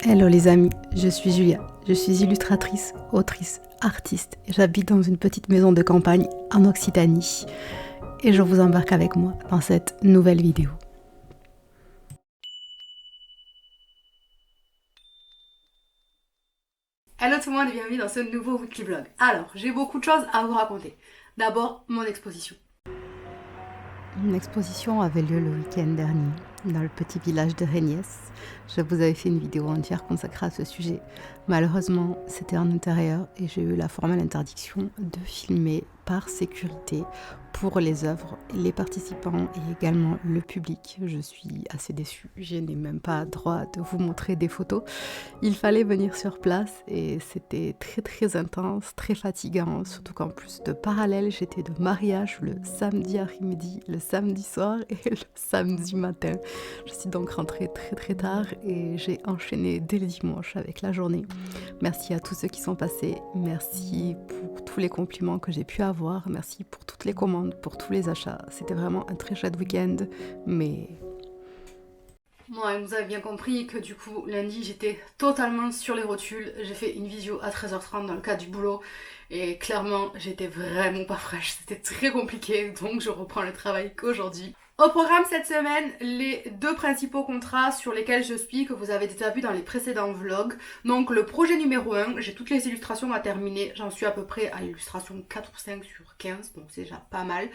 Hello les amis, je suis Julia, je suis illustratrice, autrice, artiste et j'habite dans une petite maison de campagne en Occitanie et je vous embarque avec moi dans cette nouvelle vidéo. Hello tout le monde et bienvenue dans ce nouveau weekly vlog. Alors, j'ai beaucoup de choses à vous raconter. D'abord, mon exposition. Une exposition avait lieu le week-end dernier dans le petit village de Régnès. Je vous avais fait une vidéo entière consacrée à ce sujet. Malheureusement, c'était en intérieur et j'ai eu la formelle interdiction de filmer par sécurité pour les œuvres, les participants et également le public. Je suis assez déçue, je n'ai même pas droit de vous montrer des photos. Il fallait venir sur place et c'était très intense, très fatigant, surtout qu'en plus de parallèle, j'étais de mariage le samedi après-midi, le samedi soir et le samedi matin. Je suis donc rentrée très tard et j'ai enchaîné dès le dimanche avec la journée. Merci à tous ceux qui sont passés, merci pour tous les compliments que j'ai pu avoir, merci pour toutes les commandes, pour tous les achats. C'était vraiment un très chouette week-end, mais... Moi, vous avez bien compris que du coup, lundi, j'étais totalement sur les rotules. J'ai fait une visio à 13h30 dans le cadre du boulot. Et clairement, j'étais vraiment pas fraîche. C'était très compliqué, donc je reprends le travail qu'aujourd'hui. Au programme cette semaine, les deux principaux contrats sur lesquels je suis, que vous avez déjà vu dans les précédents vlogs. Donc le projet numéro 1, j'ai toutes les illustrations à terminer. J'en suis à peu près à l'illustration 4 ou 5 sur 15, donc c'est déjà pas mal.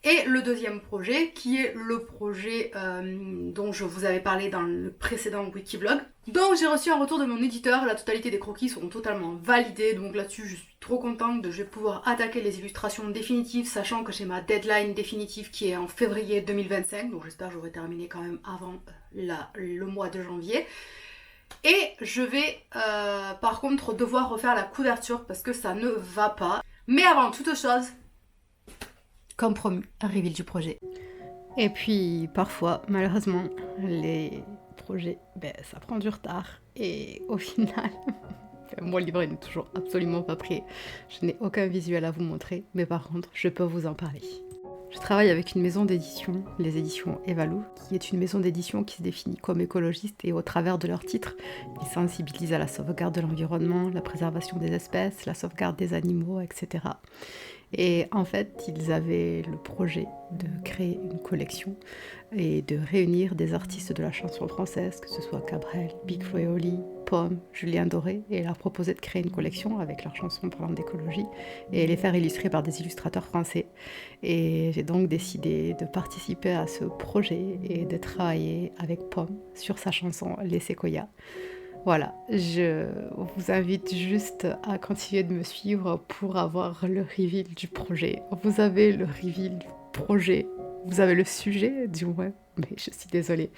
Et le deuxième projet, qui est le projet dont je vous avais parlé dans le précédent Wikivlog. Donc j'ai reçu un retour de mon éditeur, la totalité des croquis sont totalement validés, donc là-dessus je suis trop contente de je vais pouvoir attaquer les illustrations définitives, sachant que j'ai ma deadline définitive qui est en février 2025, donc j'espère que j'aurai terminé quand même avant le mois de janvier. Et je vais par contre devoir refaire la couverture parce que ça ne va pas. Mais avant toute chose, comme promis, un reveal du projet. Et puis parfois, malheureusement, les projets, ça prend du retard. Et au final, mon livret n'est toujours absolument pas prêt. Je n'ai aucun visuel à vous montrer, mais par contre, je peux vous en parler. Je travaille avec une maison d'édition, les éditions Evalou, qui est une maison d'édition qui se définit comme écologiste et au travers de leurs titres, ils sensibilisent à la sauvegarde de l'environnement, la préservation des espèces, la sauvegarde des animaux, etc. Et en fait, ils avaient le projet de créer une collection et de réunir des artistes de la chanson française, que ce soit Cabrel, Big Flo et Oli, Pomme, Julien Doré, et leur proposer de créer une collection avec leurs chansons parlant d'écologie et les faire illustrer par des illustrateurs français. Et j'ai donc décidé de participer à ce projet et de travailler avec Pomme sur sa chanson Les Séquoias. Voilà, je vous invite juste à continuer de me suivre pour avoir le reveal du projet. Vous avez le reveal du projet, vous avez le sujet du moins, mais je suis désolée.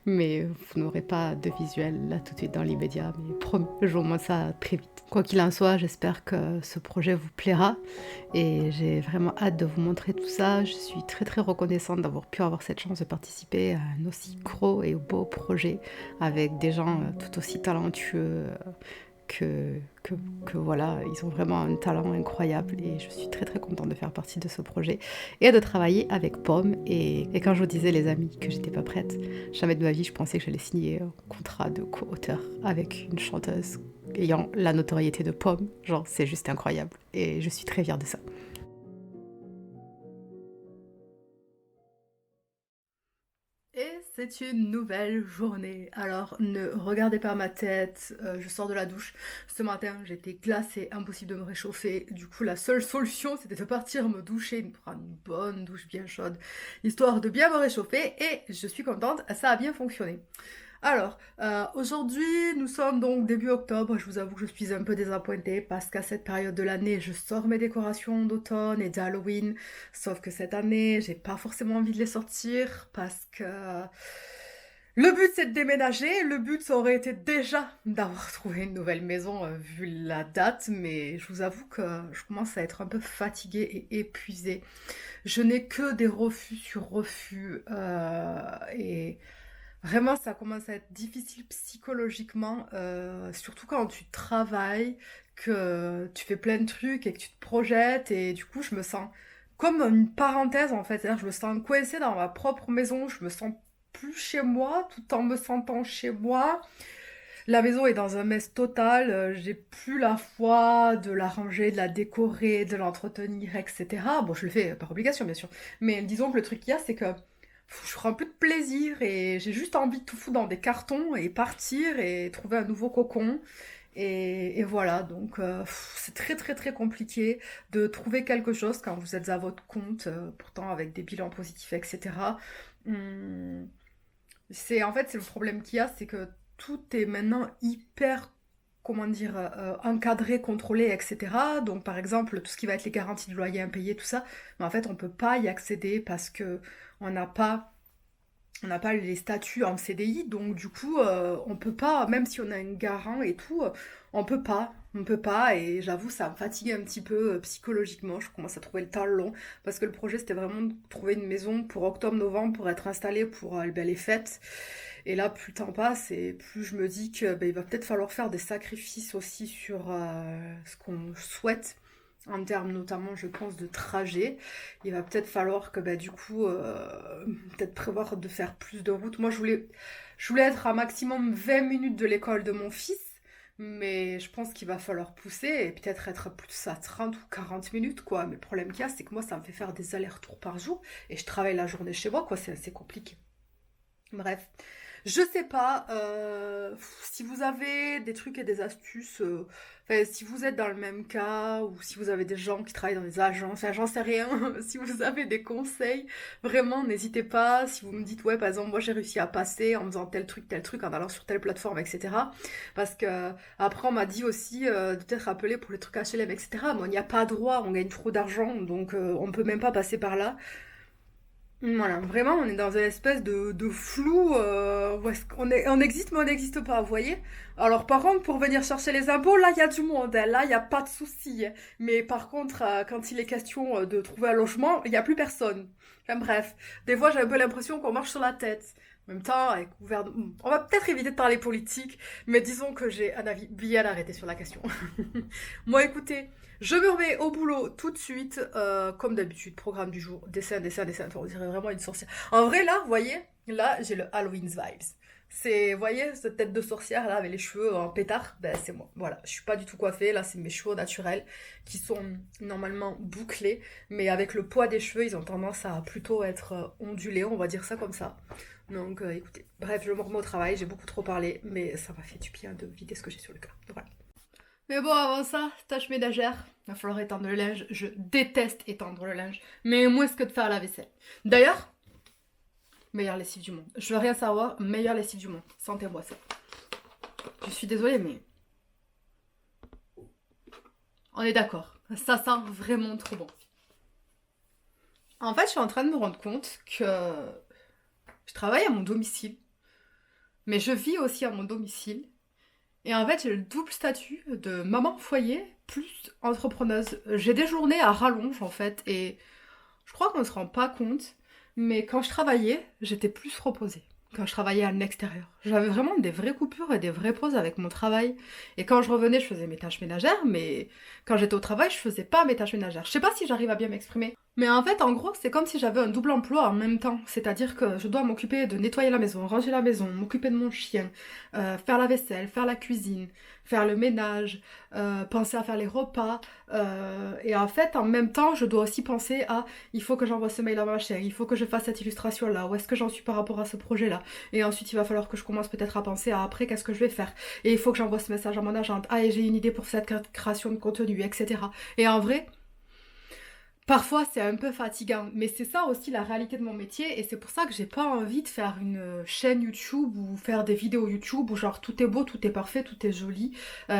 Mais vous n'aurez pas de visuel là tout de suite dans l'immédiat, mais promis, je vous montre ça très vite. Quoi qu'il en soit, j'espère que ce projet vous plaira et j'ai vraiment hâte de vous montrer tout ça. Je suis très reconnaissante d'avoir pu avoir cette chance de participer à un aussi gros et beau projet avec des gens tout aussi talentueux que voilà, ils ont vraiment un talent incroyable et je suis très contente de faire partie de ce projet et de travailler avec Pomme. Et quand je vous disais les amis que j'étais pas prête, jamais de ma vie je pensais que j'allais signer un contrat de co-auteur avec une chanteuse ayant la notoriété de Pomme. Genre c'est juste incroyable et je suis très fière de ça. Et c'est une nouvelle journée. Alors ne regardez pas ma tête, je sors de la douche. Ce matin j'étais glacée, impossible de me réchauffer. Du coup la seule solution c'était de partir me doucher, de prendre une bonne douche bien chaude, histoire de bien me réchauffer. Et je suis contente, ça a bien fonctionné. Alors, aujourd'hui, nous sommes donc début octobre. Je vous avoue que je suis un peu désappointée parce qu'à cette période de l'année, je sors mes décorations d'automne et d'Halloween. Sauf que cette année, j'ai pas forcément envie de les sortir parce que le but c'est de déménager. Le but ça aurait été déjà d'avoir trouvé une nouvelle maison vu la date. Mais je vous avoue que je commence à être un peu fatiguée et épuisée. Je n'ai que des refus sur refus et vraiment, ça commence à être difficile psychologiquement, surtout quand tu travailles, que tu fais plein de trucs et que tu te projettes. Et du coup, je me sens comme une parenthèse en fait. C'est-à-dire, je me sens coincée dans ma propre maison, je me sens plus chez moi tout en me sentant chez moi. La maison est dans un mess total, j'ai plus la foi de la ranger, de la décorer, de l'entretenir, etc. Bon, je le fais par obligation, bien sûr. Mais disons que le truc qu'il y a, c'est que je prends plus de plaisir et j'ai juste envie de tout foutre dans des cartons et partir et trouver un nouveau cocon. Et voilà, donc c'est très très très compliqué de trouver quelque chose quand vous êtes à votre compte, pourtant avec des bilans positifs, etc. Hum, en fait, c'est le problème qu'il y a, c'est que tout est maintenant hyper, comment dire, encadré, contrôlé, etc. Donc, par exemple, tout ce qui va être les garanties de loyer impayés, tout ça, mais en fait, on peut pas y accéder parce que on n'a pas on n'a pas les statuts en CDI, donc du coup, on peut pas, même si on a un garant et tout, on peut pas, et j'avoue, ça me fatigue un petit peu psychologiquement, je commence à trouver le temps long, parce que le projet, c'était vraiment de trouver une maison pour octobre-novembre, pour être installé pour ben, les fêtes, et là, plus le temps passe, et plus je me dis que ben, il va peut-être falloir faire des sacrifices aussi sur ce qu'on souhaite, en termes notamment, je pense, de trajet. Il va peut-être falloir que, bah, du coup, peut-être prévoir de faire plus de route. Moi, je voulais être à maximum 20 minutes de l'école de mon fils, mais je pense qu'il va falloir pousser et peut-être être plus à 30 ou 40 minutes, quoi. Mais le problème qu'il y a, c'est que moi, ça me fait faire des allers-retours par jour et je travaille la journée chez moi, quoi. C'est assez compliqué. Bref, je sais pas si vous avez des trucs et des astuces, enfin, si vous êtes dans le même cas ou si vous avez des gens qui travaillent dans des agences, enfin, j'en sais rien. Si vous avez des conseils, vraiment n'hésitez pas. Si vous me dites ouais, par exemple, moi j'ai réussi à passer en faisant tel truc, en allant sur telle plateforme, etc. Parce que après on m'a dit aussi de peut-être appeler pour les trucs HLM, etc. Mais on n'y a pas droit, on gagne trop d'argent, donc on peut même pas passer par là. Voilà, vraiment, on est dans une espèce de flou. Où est-ce on existe, mais on n'existe pas, vous voyez? Alors, par contre, pour venir chercher les impôts, là, il y a du monde, hein, là, il n'y a pas de souci, hein. Mais par contre, quand il est question de trouver un logement, il n'y a plus personne. Enfin, bref, des fois, j'ai un peu l'impression qu'on marche sur la tête. En même temps, avec le gouvernement, on va peut-être éviter de parler politique, mais disons que j'ai un avis bien arrêté sur la question. Moi, écoutez, je me remets au boulot tout de suite, comme d'habitude, programme du jour, dessin, dessin, dessin. Enfin, on dirait vraiment une sorcière. En vrai, là, vous voyez, là, j'ai le Halloween vibes. C'est, vous voyez, cette tête de sorcière, là, avec les cheveux en pétard, ben, c'est moi. Voilà, je suis pas du tout coiffée, là, c'est mes cheveux naturels, qui sont normalement bouclés, mais avec le poids des cheveux, ils ont tendance à plutôt être ondulés, on va dire ça comme ça. Donc, écoutez, bref, je me remets au travail, j'ai beaucoup trop parlé, mais ça m'a fait du bien de vider ce que j'ai sur le cœur. Voilà. Mais bon, avant ça, tâche ménagère. Il va falloir étendre le linge. Je déteste étendre le linge. Mais moins que de faire la vaisselle. D'ailleurs, meilleure lessive du monde. Je veux rien savoir, meilleure lessive du monde. Sentez-moi ça. Je suis désolée, mais on est d'accord. Ça sent vraiment trop bon. En fait, je suis en train de me rendre compte que je travaille à mon domicile. Mais je vis aussi à mon domicile. Et en fait, j'ai le double statut de maman foyer plus entrepreneuse. J'ai des journées à rallonge en fait et je crois qu'on ne se rend pas compte, mais quand je travaillais, j'étais plus reposée. Quand je travaillais à l'extérieur. J'avais vraiment des vraies coupures et des vraies pauses avec mon travail. Et quand je revenais, je faisais mes tâches ménagères, mais quand j'étais au travail, je faisais pas mes tâches ménagères. Je sais pas si j'arrive à bien m'exprimer. Mais en fait, en gros, c'est comme si j'avais un double emploi en même temps. C'est-à-dire que je dois m'occuper de nettoyer la maison, ranger la maison, m'occuper de mon chien, faire la vaisselle, faire la cuisine, faire le ménage, penser à faire les repas. Et en fait, en même temps, je dois aussi penser à il faut que j'envoie ce mail à ma chère, il faut que je fasse cette illustration-là, où est-ce que j'en suis par rapport à ce projet-là. Et ensuite, il va falloir que je commence peut-être à penser à après, qu'est-ce que je vais faire. Et il faut que j'envoie ce message à mon agente. Ah, et j'ai une idée pour cette création de contenu, etc. Et en vrai, parfois, c'est un peu fatigant, mais c'est ça aussi la réalité de mon métier, et c'est pour ça que j'ai pas envie de faire une chaîne YouTube ou faire des vidéos YouTube où genre tout est beau, tout est parfait, tout est joli.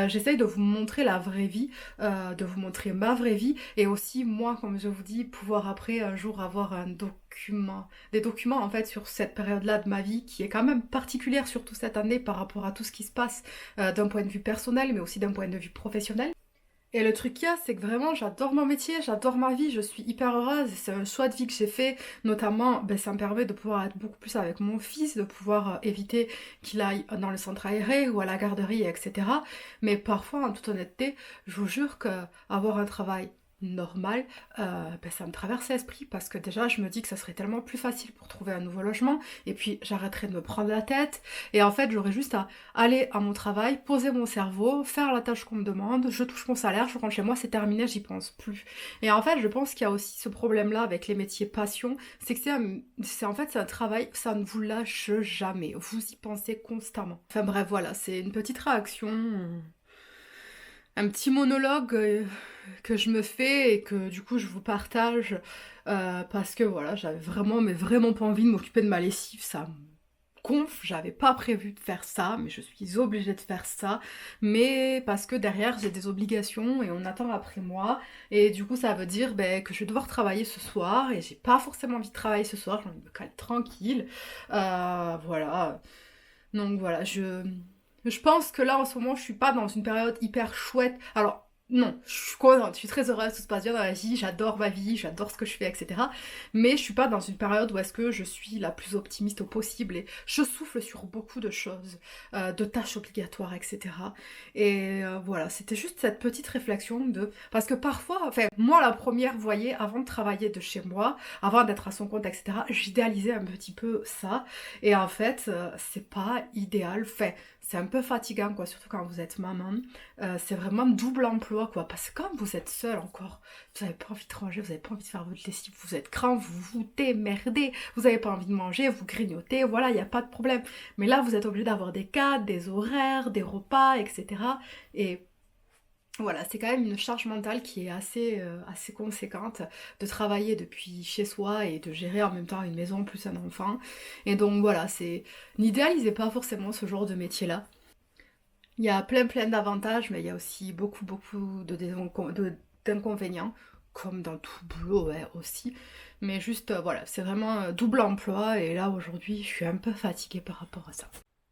J'essaye de vous montrer la vraie vie, de vous montrer ma vraie vie, et aussi moi, comme je vous dis, pouvoir après un jour avoir des documents en fait sur cette période-là de ma vie qui est quand même particulière, surtout cette année par rapport à tout ce qui se passe d'un point de vue personnel, mais aussi d'un point de vue professionnel. Et le truc qu'il y a, c'est que vraiment j'adore mon métier, j'adore ma vie, je suis hyper heureuse, c'est un choix de vie que j'ai fait, notamment ben, ça me permet de pouvoir être beaucoup plus avec mon fils, de pouvoir éviter qu'il aille dans le centre aéré ou à la garderie, etc. Mais parfois, en toute honnêteté, je vous jure que avoir un travail normal, ça me traverse l'esprit parce que déjà je me dis que ça serait tellement plus facile pour trouver un nouveau logement et puis j'arrêterais de me prendre la tête et en fait j'aurais juste à aller à mon travail, poser mon cerveau, faire la tâche qu'on me demande, je touche mon salaire, je rentre chez moi, c'est terminé, j'y pense plus. Et en fait je pense qu'il y a aussi ce problème-là avec les métiers passion, c'est que c'est un travail, ça ne vous lâche jamais, vous y pensez constamment. Enfin bref voilà, c'est une petite réaction, un petit monologue que je me fais et que du coup je vous partage parce que voilà, j'avais vraiment mais vraiment pas envie de m'occuper de ma lessive, ça me gonfle, j'avais pas prévu de faire ça, mais je suis obligée de faire ça, mais parce que derrière j'ai des obligations et on attend après moi, et du coup ça veut dire que je vais devoir travailler ce soir, et j'ai pas forcément envie de travailler ce soir, j'ai envie de me caler tranquille, voilà, donc voilà, je pense que là, en ce moment, je suis pas dans une période hyper chouette. Alors, non, je suis contente, je suis très heureuse, tout se passe bien dans la vie, j'adore ma vie, j'adore ce que je fais, etc. Mais je suis pas dans une période où est-ce que je suis la plus optimiste au possible et je souffle sur beaucoup de choses, de tâches obligatoires, etc. Et voilà, c'était juste cette petite réflexion de... Parce que parfois, enfin, moi la première, vous voyez, avant de travailler de chez moi, avant d'être à son compte, etc., j'idéalisais un petit peu ça. Et en fait, c'est pas idéal. Enfin, c'est un peu fatigant, quoi, surtout quand vous êtes maman. C'est vraiment double emploi, quoi. Parce que quand vous êtes seule encore, vous n'avez pas envie de ranger, vous n'avez pas envie de faire votre lessive, vous êtes cran, vous vous démerdez, vous n'avez pas envie de manger, vous grignotez, voilà, il n'y a pas de problème. Mais là, vous êtes obligé d'avoir des cadres, des horaires, des repas, etc. Et voilà, c'est quand même une charge mentale qui est assez conséquente de travailler depuis chez soi et de gérer en même temps une maison plus un enfant. Et donc voilà, n'idéalisez pas forcément ce genre de métier-là. Il y a plein d'avantages, mais il y a aussi beaucoup d'inconvénients, comme dans tout boulot ouais, aussi. Mais juste, voilà, c'est vraiment double emploi, et là aujourd'hui, je suis un peu fatiguée par rapport à ça.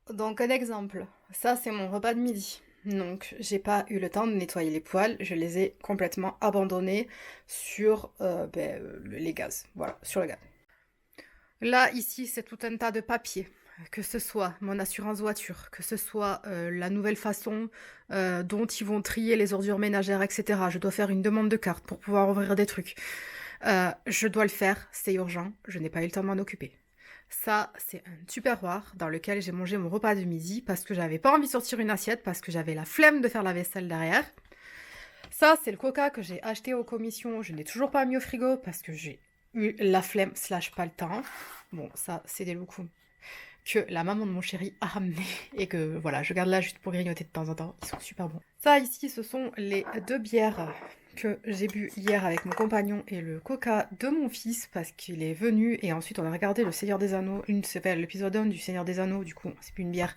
Donc un exemple, ça c'est mon repas de midi. Donc j'ai pas eu le temps de nettoyer les poêles, je les ai complètement abandonnés sur les gaz. Voilà, sur le gaz. Là, ici, c'est tout un tas de papiers. Que ce soit mon assurance voiture, que ce soit la nouvelle façon dont ils vont trier les ordures ménagères, etc. Je dois faire une demande de carte pour pouvoir ouvrir des trucs. Je dois le faire, c'est urgent, je n'ai pas eu le temps de m'en occuper. Ça, c'est un tupperware dans lequel j'ai mangé mon repas de midi parce que j'avais pas envie de sortir une assiette, parce que j'avais la flemme de faire la vaisselle derrière. Ça, c'est le coca que j'ai acheté aux commissions. Je n'ai toujours pas mis au frigo parce que j'ai eu la flemme / pas le temps. Bon, ça, c'est des loukoums que la maman de mon chéri a ramené et que voilà, je garde là juste pour grignoter de temps en temps. Ils sont super bons. Ça ici, ce sont les 2 bières que j'ai bu hier avec mon compagnon et le coca de mon fils parce qu'il est venu, et ensuite on a regardé le Seigneur des Anneaux, l'épisode 1 du Seigneur des Anneaux, du coup c'est plus une bière,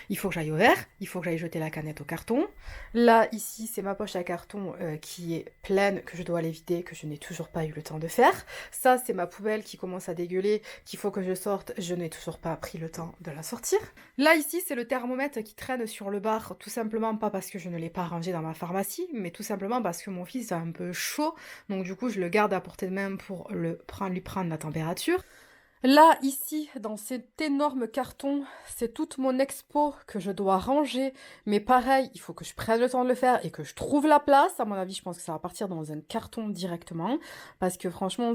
il faut que j'aille au verre, il faut que j'aille jeter la canette au carton. Là ici c'est ma poche à carton qui est pleine, que je dois aller vider, que je n'ai toujours pas eu le temps de faire. Ça c'est ma poubelle qui commence à dégueuler, qu'il faut que je sorte, je n'ai toujours pas pris le temps de la sortir. Là ici c'est le thermomètre qui traîne sur le bar, tout simplement pas parce que je ne l'ai pas rangé dans ma pharmacie, mais tout simplement parce que mon fils est un peu chaud, donc du coup je le garde à portée de main pour lui prendre la température. Là, ici, dans cet énorme carton, c'est toute mon expo que je dois ranger. Mais pareil, il faut que je prenne le temps de le faire et que je trouve la place. À mon avis, je pense que ça va partir dans un carton directement. Parce que franchement,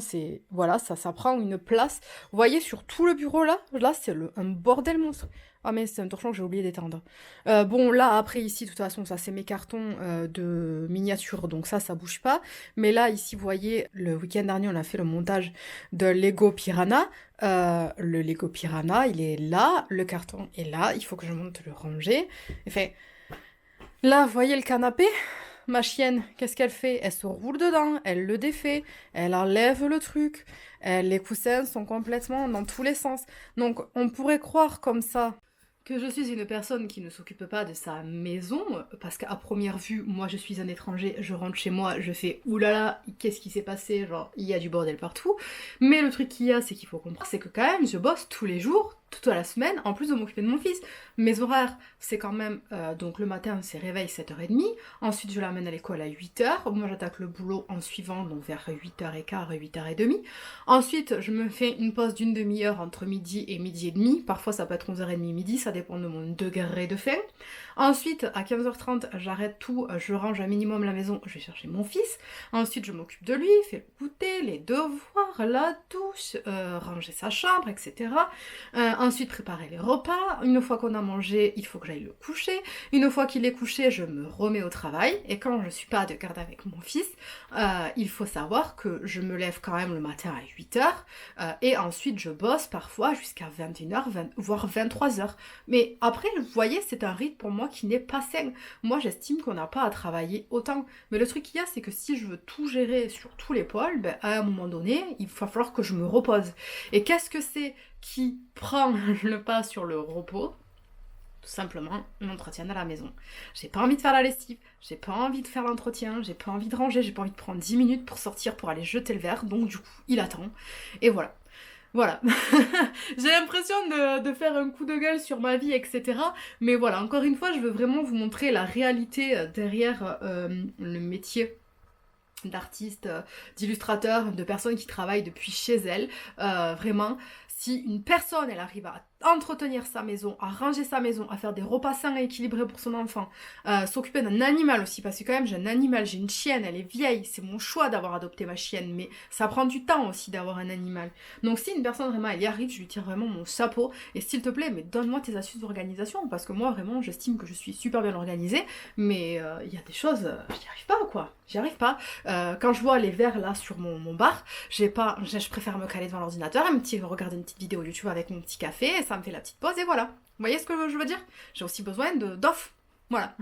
voilà, ça prend une place. Vous voyez, sur tout le bureau là, c'est un bordel monstre. Ah mais c'est un torchon que j'ai oublié d'éteindre. Bon, là, après, ici, de toute façon, ça, c'est mes cartons de miniatures. Donc ça bouge pas. Mais là, ici, vous voyez, le week-end dernier, on a fait le montage de Lego Piranha. Le Lego Piranha, il est là, le carton est là, il faut que je monte le ranger. Enfin, là, vous voyez le canapé? Ma chienne, qu'est-ce qu'elle fait? Elle se roule dedans, elle le défait, elle enlève le truc, les coussins sont complètement dans tous les sens. Donc, on pourrait croire comme ça que je suis une personne qui ne s'occupe pas de sa maison, parce qu'à première vue, moi je suis un étranger, je rentre chez moi, je fais oulala, qu'est-ce qui s'est passé, genre il y a du bordel partout. Mais le truc qu'il y a, c'est qu'il faut comprendre, c'est que quand même je bosse tous les jours, toute la semaine, en plus de m'occuper de mon fils. Mes horaires, c'est quand même, donc le matin, c'est réveil 7h30, ensuite je l'amène à l'école à 8h, moi j'attaque le boulot en suivant, donc vers 8h15 et 8h30. Ensuite, je me fais une pause d'une demi-heure entre midi et midi et demi, parfois ça peut être 11h30 midi, ça dépend de mon degré de faim. Ensuite, à 15h30, j'arrête tout, je range un minimum la maison, je vais chercher mon fils. Ensuite, je m'occupe de lui, fais le goûter, les devoirs, la douche, ranger sa chambre, etc. Ensuite, préparer les repas. Une fois qu'on a mangé, il faut que j'aille le coucher. Une fois qu'il est couché, je me remets au travail. Et quand je ne suis pas de garde avec mon fils, il faut savoir que je me lève quand même le matin à 8h. Et ensuite, je bosse parfois jusqu'à 21h, voire 23h. Mais après, vous voyez, c'est un rythme pour moi qui n'est pas sain. Moi, j'estime qu'on n'a pas à travailler autant. Mais le truc qu'il y a, c'est que si je veux tout gérer sur tous les pôles, ben, à un moment donné, il va falloir que je me repose. Et qu'est-ce que c'est qui prend le pas sur le repos? Tout simplement l'entretien de la maison. J'ai pas envie de faire la lessive, j'ai pas envie de faire l'entretien, j'ai pas envie de ranger, j'ai pas envie de prendre 10 minutes pour sortir pour aller jeter le verre, donc du coup, il attend. Et voilà. Voilà. J'ai l'impression de faire un coup de gueule sur ma vie, etc. Mais voilà, encore une fois, je veux vraiment vous montrer la réalité derrière le métier d'artistes, d'illustrateurs, de personnes qui travaillent depuis chez elles. Vraiment, si une personne, elle arrive à entretenir sa maison, à ranger sa maison, à faire des repas sains et équilibrés pour son enfant, s'occuper d'un animal aussi, parce que quand même j'ai un animal, j'ai une chienne, elle est vieille, c'est mon choix d'avoir adopté ma chienne, mais ça prend du temps aussi d'avoir un animal. Donc si une personne vraiment elle y arrive, je lui tire vraiment mon chapeau, et s'il te plaît, mais donne-moi tes astuces d'organisation, parce que moi vraiment j'estime que je suis super bien organisée, mais il y a des choses, j'y arrive pas quoi, j'y arrive pas. Quand je vois les verres là sur mon bar, je préfère me caler devant l'ordinateur et regarder une petite vidéo YouTube avec mon petit café, et ça me fait la petite pause et voilà. Vous voyez ce que je veux dire? J'ai aussi besoin d'off. Voilà.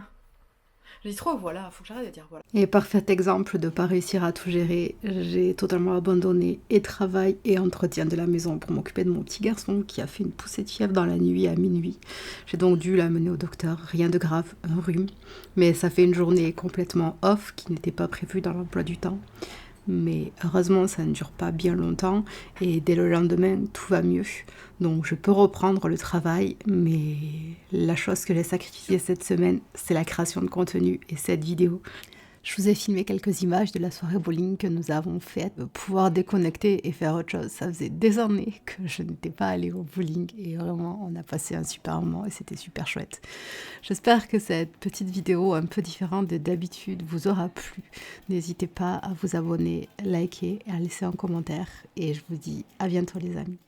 Je dis trop voilà, faut que j'arrête de dire voilà. Et parfait exemple de pas réussir à tout gérer, j'ai totalement abandonné et travail et entretien de la maison pour m'occuper de mon petit garçon qui a fait une poussée de fièvre dans la nuit à minuit. J'ai donc dû l'amener au docteur, rien de grave, un rhume, mais ça fait une journée complètement off qui n'était pas prévue dans l'emploi du temps. Mais heureusement, ça ne dure pas bien longtemps et dès le lendemain, tout va mieux. Donc je peux reprendre le travail, mais la chose que j'ai sacrifiée cette semaine, c'est la création de contenu et cette vidéo. Je vous ai filmé quelques images de la soirée bowling que nous avons faite, pouvoir déconnecter et faire autre chose. Ça faisait des années que je n'étais pas allée au bowling et vraiment on a passé un super moment et c'était super chouette. J'espère que cette petite vidéo un peu différente de d'habitude vous aura plu. N'hésitez pas à vous abonner, liker et à laisser un commentaire et je vous dis à bientôt les amis.